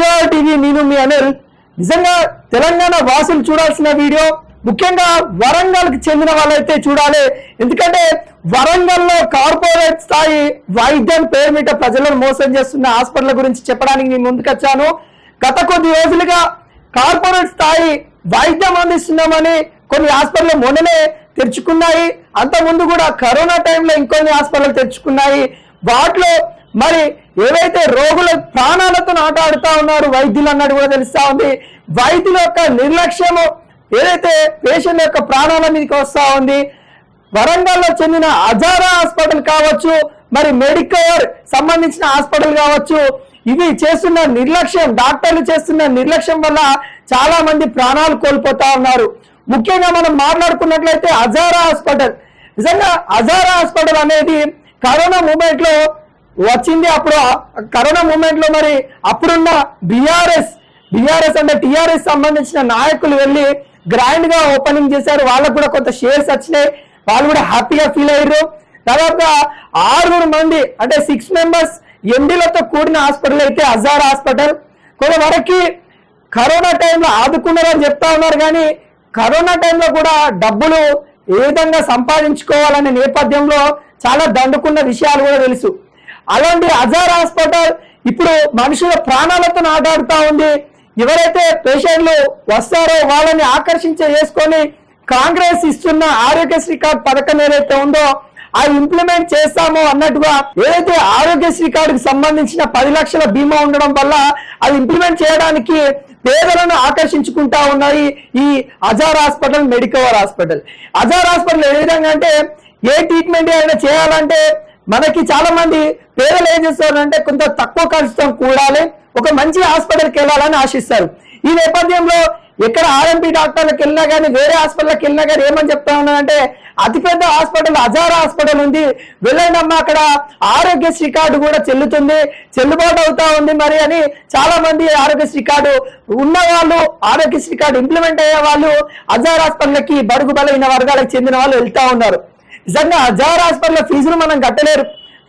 TR TV నేను మీ అనిల్. నిజంగా తెలంగాణ వాసులు చూడాల్సిన వీడియో, ముఖ్యంగా వరంగల్కి చెందిన వాళ్ళైతే చూడాలి. ఎందుకంటే వరంగల్లో కార్పొరేట్ స్థాయి వైద్యం పేరు మీద ప్రజలను మోసం చేస్తున్న హాస్పిటల్ గురించి చెప్పడానికి నేను ముందుకొచ్చాను. గత కొద్ది రోజులుగా కార్పొరేట్ స్థాయి వైద్యం అందిస్తున్నామని కొన్ని హాస్పిటల్ మొన్ననే తెరుచుకున్నాయి. అంత ముందు కూడా కరోనా టైంలో ఇంకొన్ని హాస్పిటల్ తెరుచుకున్నాయి. వాటిలో మరి ఏవైతే రోగుల ప్రాణాలతో ఆటాడుతా ఉన్నారు వైద్యులు అన్నట్టు కూడా తెలుస్తా ఉంది. వైద్యుల యొక్క నిర్లక్ష్యము ఏదైతే పేషెంట్ యొక్క ప్రాణాల మీదకి వస్తా ఉంది. వరంగల్లో చెందిన అజారా హాస్పిటల్ కావచ్చు, మరి మెడికవర్ సంబంధించిన హాస్పిటల్ కావచ్చు, ఇవి చేస్తున్న నిర్లక్ష్యం, డాక్టర్లు చేస్తున్న నిర్లక్ష్యం వల్ల చాలా మంది ప్రాణాలు కోల్పోతా ఉన్నారు. ముఖ్యంగా మనం మాట్లాడుకున్నట్లయితే అజారా హాస్పిటల్, నిజంగా అజారా హాస్పిటల్ అనేది కరోనా మూమెంట్ లో వచ్చింది. అప్పుడు కరోనా మూమెంట్ లో మరి అప్పుడున్న బీఆర్ఎస్ అంటే టీఆర్ఎస్ సంబంధించిన నాయకులు వెళ్ళి గ్రాండ్ గా ఓపెనింగ్ చేశారు. వాళ్ళకు కూడా కొంత షేర్స్ వచ్చినాయి, వాళ్ళు కూడా హ్యాపీగా ఫీల్ అయ్యారు. దాదాపుగా 6 మంది అంటే 6 మెంబర్స్ ఎండీలతో కూడిన హాస్పిటల్ అయితే అజారా హాస్పిటల్. కొంతవరకు కరోనా టైంలో ఆదుకున్నారని చెప్తా ఉన్నారు, కానీ కరోనా టైంలో కూడా డబ్బులు ఏ విధంగా సంపాదించుకోవాలనే నేపథ్యంలో చాలా దండుకున్న విషయాలు కూడా తెలుసు. అలాంటి అజారా హాస్పిటల్ ఇప్పుడు మనుషుల ప్రాణాలతో ఆటాడుతూ ఉంది. ఎవరైతే పేషెంట్లు వస్తారో వాళ్ళని చేసుకొని కాంగ్రెస్ ఇస్తున్న ఆరోగ్యశ్రీ కార్డు పథకం ఏదైతే ఉందో అది ఇంప్లిమెంట్ చేస్తామో అన్నట్టుగా, ఏదైతే ఆరోగ్యశ్రీ కార్డుకు సంబంధించిన 10 లక్షల బీమా ఉండడం వల్ల అది ఇంప్లిమెంట్ చేయడానికి పేదలను ఆకర్షించుకుంటా ఉన్నాయి ఈ అజారా హాస్పిటల్, మెడికవర్ హాస్పిటల్. అజారా హాస్పిటల్ ఏ విధంగా అంటే ఏ ట్రీట్మెంట్ అయినా చేయాలంటే మనకి చాలా మంది పేదలు ఏం చేస్తారంటే కొంత తక్కువ ఖర్చుతో కూడాలి, ఒక మంచి హాస్పిటల్కి వెళ్ళాలని ఆశిస్తారు. ఈ నేపథ్యంలో ఎక్కడ ఆర్ఎంపీ డాక్టర్లకు వెళ్ళినా కానీ, వేరే హాస్పిటల్కి వెళ్ళినా కానీ ఏమని చెప్తా ఉన్నారంటే అతిపెద్ద హాస్పిటల్ అజారా హాస్పిటల్ ఉంది, వెళ్ళండి అమ్మా, అక్కడ ఆరోగ్యశ్రీ కార్డు కూడా చెల్లుబాటు అవుతా ఉంది మరి అని చాలా మంది ఆరోగ్యశ్రీ కార్డు ఉన్న వాళ్ళు, ఆరోగ్యశ్రీ కార్డు ఇంప్లిమెంట్ అయ్యే వాళ్ళు అజారా హాస్పిటల్కి బడుగు బలైన వర్గాలకు చెందిన వాళ్ళు వెళ్తా ఉన్నారు. నిజంగా అజారా హాస్పిటల్ ఫీజులు మనం కట్టలేరు,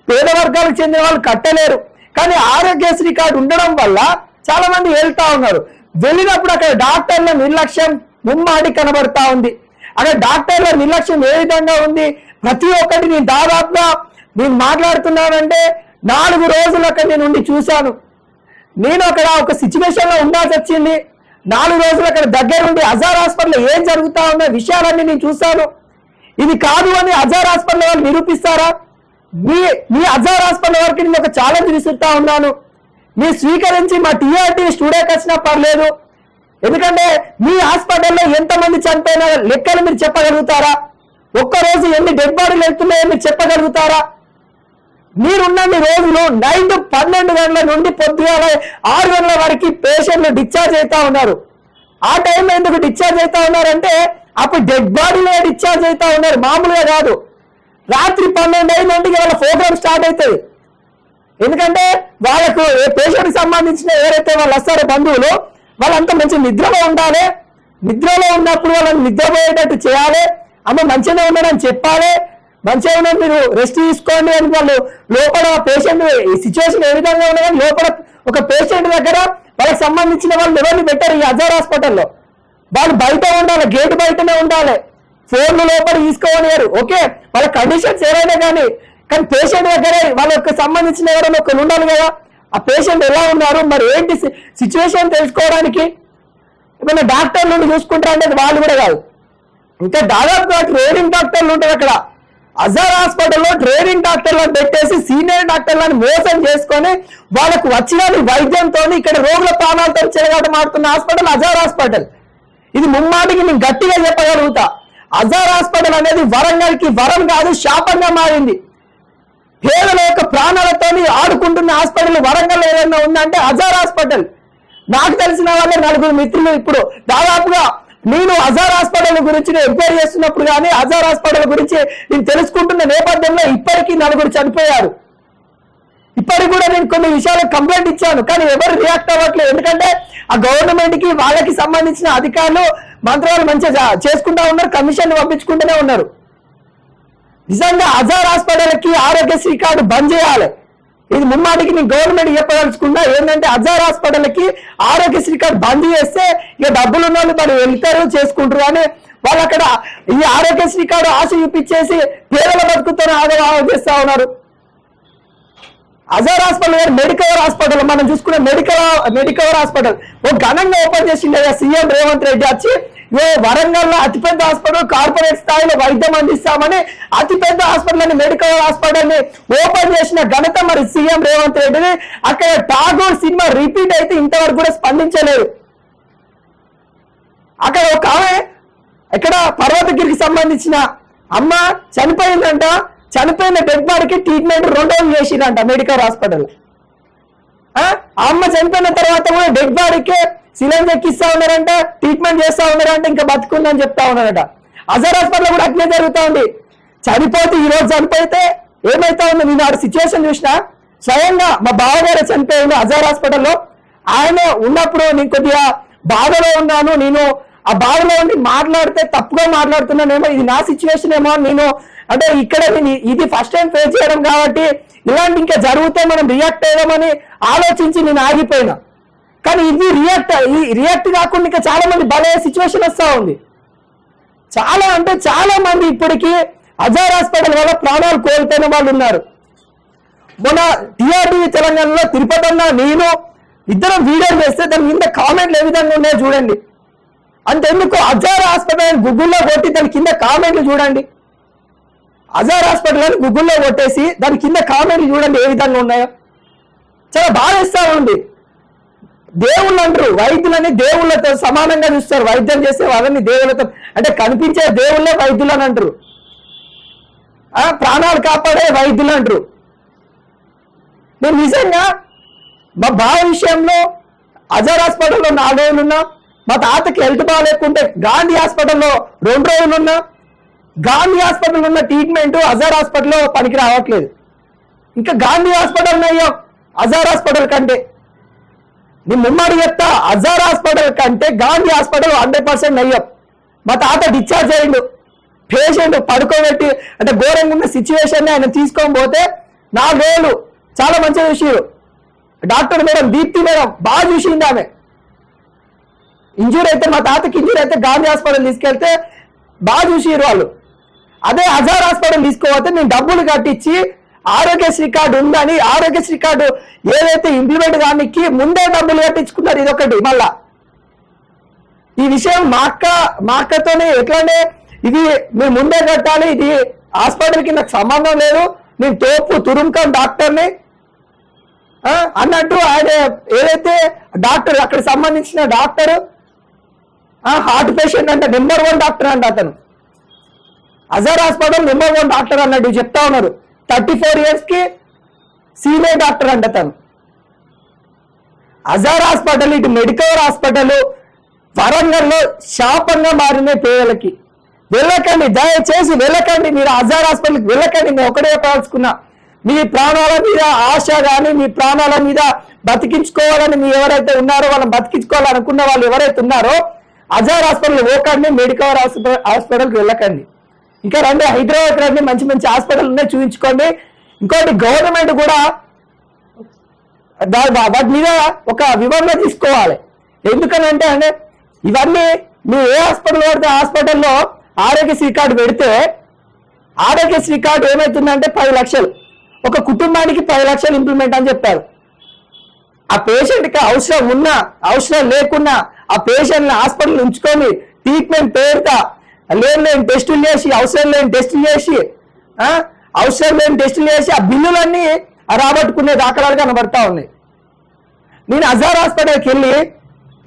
పేద వర్గాలకు చెందిన వాళ్ళు కట్టలేరు, కానీ ఆరోగ్యశ్రీ కార్డు ఉండడం వల్ల చాలా మంది వెళ్తా ఉన్నారు. వెళ్ళినప్పుడు అక్కడ డాక్టర్ల నిర్లక్ష్యం ముమ్మాడి కనబడతా ఉంది. అక్కడ డాక్టర్ల నిర్లక్ష్యం ఏ విధంగా ఉంది, ప్రతి ఒక్కటి నేను మాట్లాడుతున్నానంటే 4 రోజులు అక్కడ నేను ఉండి చూశాను. నేను అక్కడ ఒక సిచ్యువేషన్ లో ఉండాల్సి వచ్చింది. 4 రోజులు అక్కడ దగ్గర ఉండి అజారా హాస్పిటల్ ఏం జరుగుతా ఉన్న విషయాలన్నీ నేను చూశాను. ఇది కాదు అని అజారా హాస్పిటల్ వాళ్ళు నిరూపిస్తారా? మీ అజారా హాస్పిటల్ వరకు నేను ఒక ఛాలెంజ్ విసురుతా ఉన్నాను. మీరు స్వీకరించి మా టీఆర్టీ స్టూడియోకి వచ్చినా పర్లేదు, ఎందుకంటే మీ హాస్పిటల్లో ఎంతమంది చనిపోయిన లెక్కలు మీరు చెప్పగలుగుతారా? ఒక్కరోజు ఎన్ని డెడ్ బాడీలు వెళ్తున్నాయో మీరు చెప్పగలుగుతారా? మీరున్నన్ని రోజులు నైట్ 12 గంటల నుండి పొద్దుగాల 6 గంటల వరకు పేషెంట్లు డిశ్చార్జ్ అవుతా ఉన్నారు. ఆ టైంలో ఎందుకు డిశ్చార్జ్ అవుతా ఉన్నారంటే అప్పుడు డెడ్ బాడీలో డిశ్చార్జ్ అవుతా ఉన్నారు, మామూలుగా కాదు. రాత్రి 12 అయిందంటే వాళ్ళ ప్రోగ్రామ్ స్టార్ట్ అవుతుంది. ఎందుకంటే వాళ్ళకు పేషెంట్కి సంబంధించిన ఎవరైతే వాళ్ళు వస్తారో బంధువులు, వాళ్ళంతా మంచి నిద్రలో ఉండాలి. నిద్రలో ఉన్నప్పుడు వాళ్ళని నిద్రపోయేటట్టు చేయాలి. అమ్మ మంచిగా ఉన్నాడని చెప్పాలి, మంచిగా ఉన్నది మీరు రెస్ట్ తీసుకోండి అని వాళ్ళు లోపల పేషెంట్ సిచ్యువేషన్ ఏ విధంగా ఉన్నదని లోపల ఒక పేషెంట్ దగ్గర వాళ్ళకి సంబంధించిన వాళ్ళు ఎవరిని పెట్టారు ఈ అజారా హాస్పిటల్లో. వాళ్ళు బయట ఉండాలి, గేటు బయటనే ఉండాలి, ఫోన్లు లోపల తీసుకోనియారు. ఓకే, వాళ్ళ కండిషన్స్ ఏవైనా కానీ పేషెంట్ దగ్గరే వాళ్ళకి సంబంధించిన ఎవరైనా ఒకరు ఉండాలి కదా. ఆ పేషెంట్ ఎలా ఉన్నారు, మరి ఏంటి సిచ్యువేషన్ తెలుసుకోవడానికి ఏమైనా డాక్టర్ నుండి చూసుకుంటారు అనేది వాళ్ళు కూడా కాదు. ఇంకా దాదాపుగా ట్రైనింగ్ డాక్టర్లు ఉంటారు అక్కడ. అజారా హాస్పిటల్లో ట్రైనింగ్ డాక్టర్లను పెట్టేసి సీనియర్ డాక్టర్లను మోసం చేసుకొని వాళ్ళకు వచ్చిన వైద్యంతో ఇక్కడ రోగుల ప్రాణాలతో చెలగాటం ఆడుతున్న హాస్పిటల్ అజారా హాస్పిటల్. ఇది ముమ్మాటికి నేను గట్టిగా చెప్పగలుగుతా. అజారా హాస్పిటల్ అనేది వరంగల్కి వరం కాదు, శాపంగా మారింది. పేదల యొక్క ప్రాణాలతో ఆడుకుంటున్న హాస్పిటల్ వరంగల్ ఏదైనా ఉందంటే అజారా హాస్పిటల్. నాకు తెలిసిన వాళ్ళే 4 మిత్రులు ఇప్పుడు దాదాపుగా నేను అజారా హాస్పిటల్ గురించి ఎంక్వైరీ చేస్తున్నప్పుడు కానీ అజారా హాస్పిటల్ గురించి నేను తెలుసుకుంటున్న నేపథ్యంలో ఇప్పటికీ 4 చనిపోయారు. ఇప్పటికి కూడా నేను కొన్ని విషయాలకు కంప్లైంట్ ఇచ్చాను, కానీ ఎవరు రియాక్ట్ అవ్వట్లేదు. ఎందుకంటే ఆ గవర్నమెంట్ కి వాళ్ళకి సంబంధించిన అధికారులు మంత్రాలు మంచిగా చేసుకుంటా ఉన్నారు, కమిషన్ పంపించుకుంటూనే ఉన్నారు. నిజంగా అజారా హాస్పిటల్ కి ఆరోగ్యశ్రీ కార్డు బంద్ చేయాలి. ఇది ముమ్మాటికి నేను గవర్నమెంట్ చెప్పదలుచుకున్నా ఏంటంటే అజార్ హాస్పిటల్కి ఆరోగ్యశ్రీ కార్డు బంద్ చేస్తే ఇక డబ్బులు ఉన్న వాళ్ళు మరి వెళ్తారు చేసుకుంటారు అని వాళ్ళు అక్కడ ఈ ఆరోగ్యశ్రీ కార్డు ఆశ చూపించేసి పేదల బతుకుతో ఆగం చేస్తా ఉన్నారు. అజార్ హాస్పిటల్ మెడికవర్ హాస్పిటల్ మనం చూసుకునే మెడికవర్ హాస్పిటల్ ఓ ఘనంగా ఓపెన్ చేసిండే సీఎం రేవంత్ రెడ్డి వచ్చి వరంగల్లో అతిపెద్ద హాస్పిటల్ కార్పొరేట్ స్థాయిలో వైద్యం అందిస్తామని అతిపెద్ద హాస్పిటల్ అని మెడికవర్ హాస్పిటల్ ని ఓపెన్ చేసిన ఘనత మరి సీఎం రేవంత్ రెడ్డిని. అక్కడ ఠాగూర్ సినిమా రిపీట్ అయితే ఇంతవరకు కూడా స్పందించలేదు. అక్కడ ఒక ఆమె ఇక్కడ పర్వతగిరికి సంబంధించిన అమ్మ చనిపోయిందంట, చనిపోయిన డెడ్ బాడీకి ట్రీట్మెంట్ 2 రోజులు చేసిరంట మెడికల్ హాస్పిటల్. ఆ అమ్మ చనిపోయిన తర్వాత కూడా డెడ్ బాడీకి సిలిండర్ ఎక్కిస్తా ఉన్నారంట, ట్రీట్మెంట్ చేస్తా ఉన్నారంట, ఇంకా బతుకుందని చెప్తా ఉన్నారట. అజార్ హాస్పిటల్ కూడా అట్లే జరుగుతా ఉంది. చనిపోతే ఈ రోజు చనిపోతే ఏమైతా ఉంది, నేను ఆ సిచ్యువేషన్ చూసినా. స్వయంగా మా బావగారు చనిపోయింది అజార్ హాస్పిటల్లో. ఆయన ఉన్నప్పుడు నేను కొద్దిగా బాధలో ఉన్నాను, నేను ఆ బాధలో ఉండి మాట్లాడితే తప్పుగా మాట్లాడుతున్నానేమో, ఇది నా సిచ్యువేషన్ ఏమో, నేను అంటే ఇక్కడ ఇది ఫస్ట్ టైం ఫేస్ చేయడం కాబట్టి ఇలాంటి ఇంకా జరిగితే మనం రియాక్ట్ అయ్యామని ఆలోచించి నేను ఆగిపోయినా. కానీ ఇది రియాక్ట్ కాకుండా ఇంకా చాలా మంది బలే సిచ్యువేషన్ వస్తూ ఉంది. చాలా అంటే చాలా మంది ఇప్పటికీ అజార్ హాస్పిటల్ వల్ల ప్రాణాలు కోల్పోయిన వాళ్ళు ఉన్నారు. మొన్న టీఆర్డీ తెలంగాణలో తిరుపతి అన్న నేను ఇద్దరం వీడియోలు చేస్తే దాని కింద కామెంట్లు ఏ విధంగా ఉన్నాయో చూడండి. అంతెందుకు అజార్ హాస్పిటల్ గూగుల్లో కొట్టి దాని కింద కామెంట్లు చూడండి. అజార్ హాస్పిటల్ అని గూగుల్లో కొట్టేసి దాని కింద కామెంట్లు చూడండి ఏ విధంగా ఉన్నాయో. చాలా బాగా ఇస్తా ఉంది. దేవుళ్ళు అంటారు, వైద్యులని దేవుళ్ళతో సమానంగా చూస్తారు. వైద్యం చేసే వాళ్ళని దేవుళ్ళతో అంటే కనిపించే దేవుళ్ళే వైద్యులు అని అంటారు. ప్రాణాలు కాపాడే వైద్యులు అంటారు. నేను నిజంగా మా బావ విషయంలో అజార్ హాస్పిటల్లో 4 రోజులు ఉన్నా, మా తాతకి హెల్త్ బాగాలేకుంటే గాంధీ హాస్పిటల్లో 2 రోజులు ఉన్నా. గాంధీ హాస్పిటల్ ఉన్న ట్రీట్మెంట్ అజార్ హాస్పిటల్లో పనికి రావట్లేదు. ఇంకా గాంధీ హాస్పిటల్ అయ్యో అజార్ హాస్పిటల్ కంటే నేను ముమ్మడి చెప్తా, అజార్ హాస్పిటల్ కంటే గాంధీ హాస్పిటల్ 100% అయ్యాం. మా తాత డిశ్చార్జ్ అయ్యిండు, పేషెంట్ పడుకోబెట్టి అంటే ఘోరంగా ఉన్న సిచ్యువేషన్ ఆయన తీసుకొని పోతే 4 రోజులు చాలా మంచిగా చూసిరు. డాక్టర్ మేడం దీప్తి మేడం బాగా చూసింది. ఆమె ఇంజూరీ అయితే మా తాతకి ఇంజూరీ అయితే గాంధీ హాస్పిటల్ తీసుకెళ్తే బాగా చూసిరు వాళ్ళు. అదే అజార్ హాస్పిటల్ తీసుకోకపోతే నేను డబ్బులు కట్టించి ఆరోగ్యశ్రీ కార్డు ఉందని ఆరోగ్యశ్రీ కార్డు ఏదైతే ఇంప్లిమెంట్ దానికి ముందే డబ్బులు కట్టించుకున్నారు. ఇదొకటి. మళ్ళా ఈ విషయం మా అక్కతోనే ఎట్లానే ఇది మేము ముందే కట్టాలి, ఇది హాస్పిటల్కి నాకు సంబంధం లేదు, నేను తోపు తురుంకం డాక్టర్ని అన్నట్టు ఆయన ఏదైతే డాక్టర్ అక్కడ సంబంధించిన డాక్టర్ హార్ట్ పేషెంట్ అంటే నెంబర్ 1 డాక్టర్ అంట అతను. అజార్ హాస్పిటల్ నెంబర్ 1 డాక్టర్ అన్నట్టు చెప్తా ఉన్నారు. 34 years కి సీనియర్ డాక్టర్ అంట తను. అజార్ హాస్పిటల్ ఇటు మెడికవర్ హాస్పిటల్ వరంగల్లో శాపంగా మారిన పేదలకి. వెళ్ళకండి, దయచేసి వెళ్ళకండి. మీరు అజార్ హాస్పిటల్కి వెళ్ళకండి. నేను ఒకటే చెప్పాల్సుకున్నా, మీ ప్రాణాల మీద ఆశ కానీ మీ ప్రాణాల మీద బతికించుకోవాలని మీ ఎవరైతే ఉన్నారో వాళ్ళని బతికించుకోవాలనుకున్న వాళ్ళు ఎవరైతే ఉన్నారో అజార్ హాస్పిటల్ పోకండి, మెడికవర్ హాస్పిటల్కి వెళ్ళకండి. ఇంకా రండి, హైదరాబాద్ రండి, మంచి మంచి హాస్పిటల్ ఉన్నాయి, చూపించుకోండి. ఇంకోటి గవర్నమెంట్ కూడా వాటి మీద ఒక వివరణ తీసుకోవాలి. ఎందుకనంటే అంటే ఇవన్నీ మీరు ఏ హాస్పిటల్ పడితే హాస్పిటల్లో ఆరోగ్యశ్రీ కార్డు పెడితే ఆరోగ్యశ్రీ కార్డు ఏమవుతుందంటే 10 లక్షలు, ఒక కుటుంబానికి 10 లక్షలు ఇంప్లిమెంట్ అని చెప్పారు. ఆ పేషెంట్కి అవసరం ఉన్నా అవసరం లేకున్నా ఆ పేషెంట్ని హాస్పిటల్ ఉంచుకొని ట్రీట్మెంట్ పేరుతా లేని టెస్టులు చేసి అవసరం లేని టెస్టులు చేసి ఆ బిల్లులన్నీ రాబట్టుకునే దాఖలాలు కనబడతా ఉన్నాయి. నేను అజార్ హాస్పిటల్కి వెళ్ళి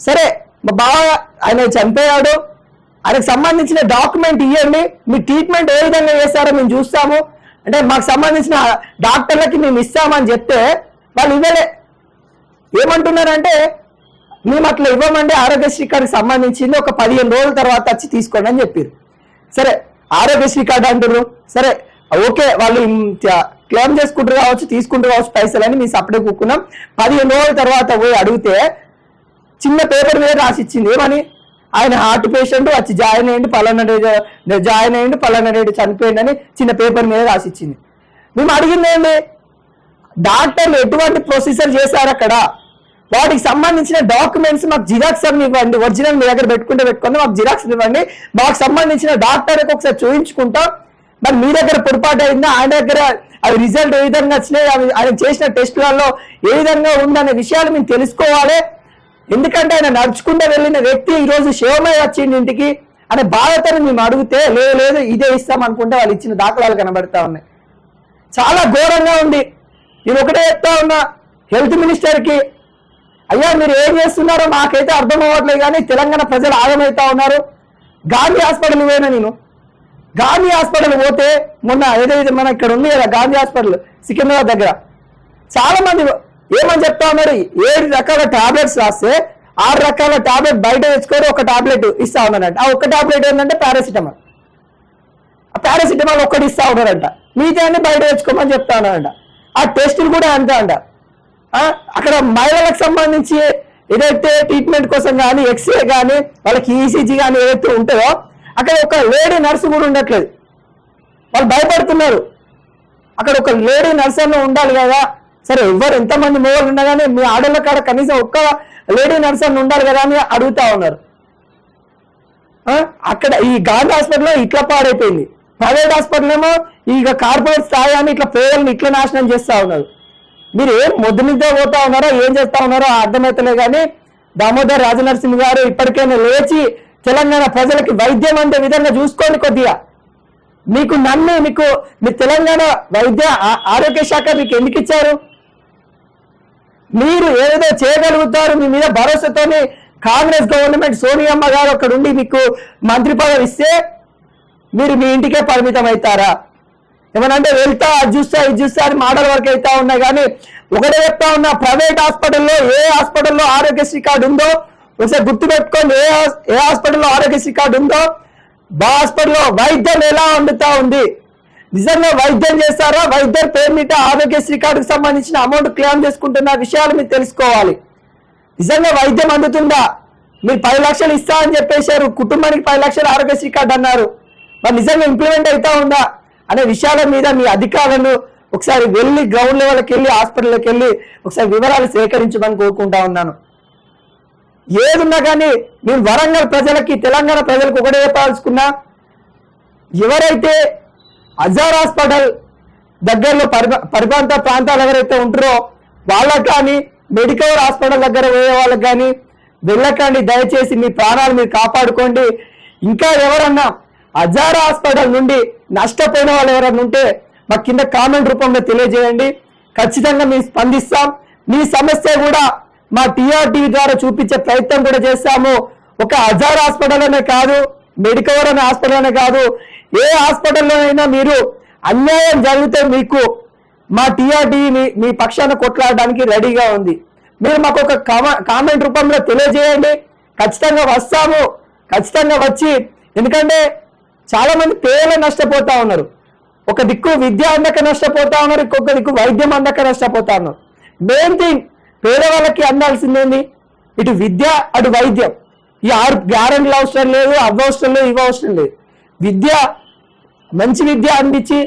సరే మా బావ ఆయన చనిపోయాడు, ఆయనకు సంబంధించిన డాక్యుమెంట్ ఇవ్వండి, మీ ట్రీట్మెంట్ ఏ విధంగా చేస్తారో మేము చూస్తాము అంటే మాకు సంబంధించిన డాక్టర్లకి మేము ఇస్తామని చెప్తే వాళ్ళు ఇవ్వలే. ఏమంటున్నారంటే మేము అట్లా ఇవ్వమండి, ఆరోగ్యశ్రీ కార్డుకి సంబంధించింది ఒక 15 రోజుల తర్వాత వచ్చి తీసుకోండి అని చెప్పారు. సరే ఆరోగ్యశ్రీ కార్డు అంటారు, సరే ఓకే వాళ్ళు క్లెయిమ్ చేసుకుంటారు కావచ్చు, తీసుకుంటారు కావచ్చు పైసలని మేము సపడే కూకున్నాం. 15 రోజుల తర్వాత పోయి అడిగితే చిన్న పేపర్ మీద రాసిచ్చింది ఏమని, ఆయన హార్ట్ పేషెంట్ వచ్చి జాయిన్ అయ్యిండు పలానా డేట్ చనిపోయిందని చిన్న పేపర్ మీద రాసిచ్చింది. మేము అడిగింది ఏంటి, డాక్టర్లు ఎటువంటి ప్రొసీజర్ చేశారు అక్కడ, వాటికి సంబంధించిన డాక్యుమెంట్స్ మాకు జిరాక్స్ అన్ని ఇవ్వండి, ఒరిజినల్ మీ దగ్గర పెట్టుకుంటే మాకు జిరాక్స్ ఇవ్వండి, మాకు సంబంధించిన డాక్టర్కి ఒకసారి చూపించుకుంటాం, మరి మీ దగ్గర పొరపాటు అయిందా, ఆయన దగ్గర అవి రిజల్ట్ ఏ విధంగా వచ్చినాయి, ఆయన చేసిన టెస్టులలో ఏ విధంగా ఉందనే విషయాలు మేము తెలుసుకోవాలి. ఎందుకంటే ఆయన నడుచుకుంటూ వెళ్ళిన వ్యక్తి ఈరోజు శివమయ్య వచ్చింది ఇంటికి అనే బాధతను మేము అడిగితే లేదు ఇదే ఇస్తాం అనుకుంటే వాళ్ళు ఇచ్చిన దాఖలాలు కనబడతా ఉన్నాయి. చాలా ఘోరంగా ఉంది. నేను ఒకటే చెప్తా ఉన్నా హెల్త్ మినిస్టర్కి, అయ్యా మీరు ఏం చేస్తున్నారో మాకైతే అర్థం అవ్వట్లేదు, కానీ తెలంగాణ ప్రజలు ఆగమవుతా ఉన్నారు. గాంధీ హాస్పిటల్ పోయినా నేను, గాంధీ హాస్పిటల్ పోతే మొన్న ఏదైతే మన ఇక్కడ ఉంది కదా గాంధీ హాస్పిటల్ సికింద్రాబాద్ దగ్గర, చాలా మంది ఏమని చెప్తా ఉన్నారు, 7 రకాల టాబ్లెట్స్ రాస్తే 6 రకాల టాబ్లెట్ బయట తెచ్చుకొని ఒక టాబ్లెట్ ఇస్తా ఉన్నారంట. ఆ ఒక్క టాబ్లెట్ ఏంటంటే పారాసిటమాల్, ఆ పారాసిటమాల్ ఒక్కటి ఇస్తా ఉన్నారంట, మిగతా అన్ని బయట తెచ్చుకోమని చెప్తా ఉన్నారంట. ఆ టెస్టులు కూడా అంతే అంట. అక్కడ మహిళలకు సంబంధించి ఏదైతే ట్రీట్మెంట్ కోసం కానీ ఎక్స్రే కానీ వాళ్ళకి ఈసీజీ కానీ ఏదైతే ఉంటుందో అక్కడ ఒక లేడీ నర్సు కూడా ఉండట్లేదు. వాళ్ళు భయపడుతున్నారు. అక్కడ ఒక లేడీ నర్స్ అన్న ఉండాలి కదా, సరే ఎవరు ఎంతమంది మోగలు ఉన్నా కానీ మీ ఆడోళ్ళ కాడ కనీసం ఒక్క లేడీ నర్స్ అన్న ఉండాలి కదా అని అడుగుతా ఉన్నారు. అక్కడ ఈ గాంధీ హాస్పిటల్లో ఇట్లా పాడైపోయింది. ప్రైవేట్ హాస్పిటల్ ఏమో ఇక కార్పొరేట్ స్థాయి అని ఇట్లా పేదలను ఇట్లా నాశనం చేస్తా ఉన్నారు. మీరు ఏం మొద్దు నిద్ర పోతా ఉన్నారో ఏం చేస్తా ఉన్నారో అర్థమవుతలే. కానీ దామోదర్ రాజనరసింహ గారు ఇప్పటికైనా లేచి తెలంగాణ ప్రజలకి వైద్యం అందే విధంగా చూసుకోండి. కొద్దిగా మీకు నమ్మి మీ తెలంగాణ వైద్య ఆరోగ్య శాఖ మీకు ఎందుకు ఇచ్చారు? మీరు ఏదో చేయగలుగుతారు మీ మీద భరోసాతోని కాంగ్రెస్ గవర్నమెంట్ సోనియమ్మ గారు అక్కడ ఉండి మీకు మంత్రి పదవి ఇస్తే మీరు మీ ఇంటికే పరిమితం అవుతారా? ఏమనంటే వెళ్తా అది చూస్తా ఇది చూస్తా అని మాటల వరకు అవుతా ఉన్నాయి. కానీ ఒకటే చెప్తా ఉన్నా, ప్రైవేట్ హాస్పిటల్లో ఏ హాస్పిటల్లో ఆరోగ్యశ్రీ కార్డు ఉందో ఒకసారి గుర్తు పెట్టుకోండి. ఏ హాస్పిటల్లో ఆరోగ్యశ్రీ కార్డు ఉందో హాస్పిటల్లో వైద్యం ఎలా అందుతా ఉంది, నిజంగా వైద్యం చేస్తారా, వైద్యం పేరు మీద ఆరోగ్యశ్రీ కార్డుకు సంబంధించిన అమౌంట్ క్లెయిమ్ చేసుకుంటున్న విషయాలు మీరు తెలుసుకోవాలి. నిజంగా వైద్యం అందుతుందా? మీరు 10 లక్షలు ఇస్తా అని చెప్పేశారు, కుటుంబానికి 10 లక్షలు ఆరోగ్యశ్రీ కార్డు అన్నారు, మరి నిజంగా ఇంప్లిమెంట్ అవుతా ఉందా అనే విషయాల మీద మీ అధికారులను ఒకసారి వెళ్ళి గ్రౌండ్ లెవెల్కి వెళ్ళి హాస్పిటల్కి వెళ్ళి ఒకసారి వివరాలు సేకరించమని కోరుకుంటా ఉన్నాను. ఏదున్నా కానీ నేను వరంగల్ ప్రజలకి తెలంగాణ ప్రజలకు ఒకటే చెప్పాల్సుకున్నా, ఎవరైతే అజార్ హాస్పిటల్ దగ్గరలో పరిపాంత ప్రాంతాలు ఎవరైతే ఉంటారో వాళ్ళకి కానీ మెడికల్ హాస్పిటల్ దగ్గర పోయే వాళ్ళకి కానీ వెళ్ళకండి. దయచేసి మీ ప్రాణాలు మీరు కాపాడుకోండి. ఇంకా ఎవరన్నా అజార్ హాస్పిటల్ నుండి నష్టపోయిన వాళ్ళు ఎవరన్నా ఉంటే మా కింద కామెంట్ రూపంలో తెలియజేయండి. ఖచ్చితంగా మేము స్పందిస్తాం. మీ సమస్య కూడా మా టీఆర్టీవీ ద్వారా చూపించే ప్రయత్నం కూడా చేస్తాము. ఒక అజార్ హాస్పిటల్ అనే కాదు, మెడికవర్ అనే హాస్పిటల్ అనే కాదు, ఏ హాస్పిటల్లో అయినా మీరు అన్యాయం జరిగితే మీకు మా టీఆర్టీవీ మీ పక్షాన కొట్లాడడానికి రెడీగా ఉంది. మీరు మాకు ఒక కామెంట్ రూపంలో తెలియజేయండి. ఖచ్చితంగా వస్తాము, ఖచ్చితంగా వచ్చి, ఎందుకంటే చాలా మంది పేదలు నష్టపోతా ఉన్నారు. ఒక దిక్కు విద్య అందక నష్టపోతా ఉన్నారు, ఇంకొక దిక్కు వైద్యం అందక నష్టపోతా ఉన్నారు. మెయిన్ థింగ్ పేదవాళ్ళకి అందాల్సిందేంది, ఇటు విద్య అటు వైద్యం. ఈ 6 గ్యారెంటీలు అవసరం లేదు, అవి అవసరం లేదు, ఇవి అవసరం లేదు. విద్య మంచి విద్య అందించి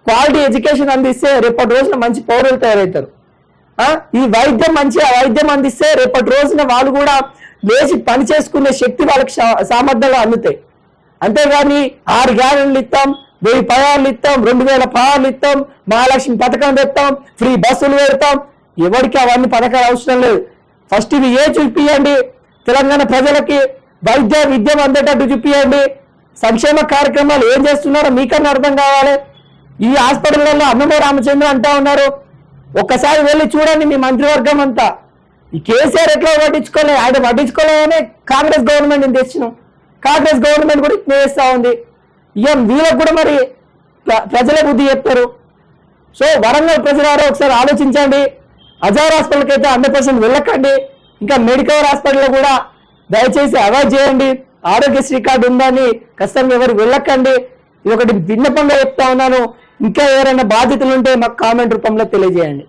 క్వాలిటీ ఎడ్యుకేషన్ అందిస్తే రేపటి రోజున మంచి పౌరులు తయారవుతారు. ఈ వైద్యం మంచిగా వైద్యం అందిస్తే రేపటి రోజున వాళ్ళు కూడా లేచి పని చేసుకునే శక్తి వాళ్ళకి సామర్థ్యంలో అందుతాయి. అంతేగాని 6 గ్యారెంటీలు ఇస్తాం, 1000 పదాలు ఇస్తాం, 2000 పదాలు ఇస్తాం, మహాలక్ష్మి పథకం తెస్తాం, ఫ్రీ బస్సులు పెడతాం, ఎవరికి అవన్నీ పథకాలు అవసరం లేదు. ఫస్ట్ ఇవి చూపియండి, తెలంగాణ ప్రజలకి వైద్య విద్యం అందేటట్టు చూపియండి. సంక్షేమ కార్యక్రమాలు ఏం చేస్తున్నారో మీకన్నా అర్థం కావాలి. ఈ హాస్పిటల్లో అన్నమో రామచంద్ర అంటా ఉన్నారు, ఒక్కసారి వెళ్ళి చూడండి మీ మంత్రివర్గం అంతా. ఈ కేసీఆర్ ఎట్లా పట్టించుకోలేదు, ఆయన పట్టించుకోలేదని కాంగ్రెస్ గవర్నమెంట్ తెచ్చినాం, కాంగ్రెస్ గవర్నమెంట్ కూడా ఇట్లా చేస్తూ ఉంది. ఇక వీళ్ళకి కూడా మరి ప్రజలే బుద్ధి చెప్తారు. సో వరంగల్ ప్రజలారో ఒకసారి ఆలోచించండి. అజార్ హాస్పిటల్కి అయితే 100% వెళ్ళకండి. ఇంకా మెడికల్ హాస్పిటల్లో కూడా దయచేసి అవాయిడ్ చేయండి. ఆరోగ్యశ్రీ కార్డు ఉందని ఖచ్చితంగా ఎవరు వెళ్ళకండి. ఇది ఒకటి విన్నపంగా చెప్తా ఉన్నాను. ఇంకా ఎవరైనా బాధ్యతలు ఉంటే మాకు కామెంట్ రూపంలో తెలియజేయండి.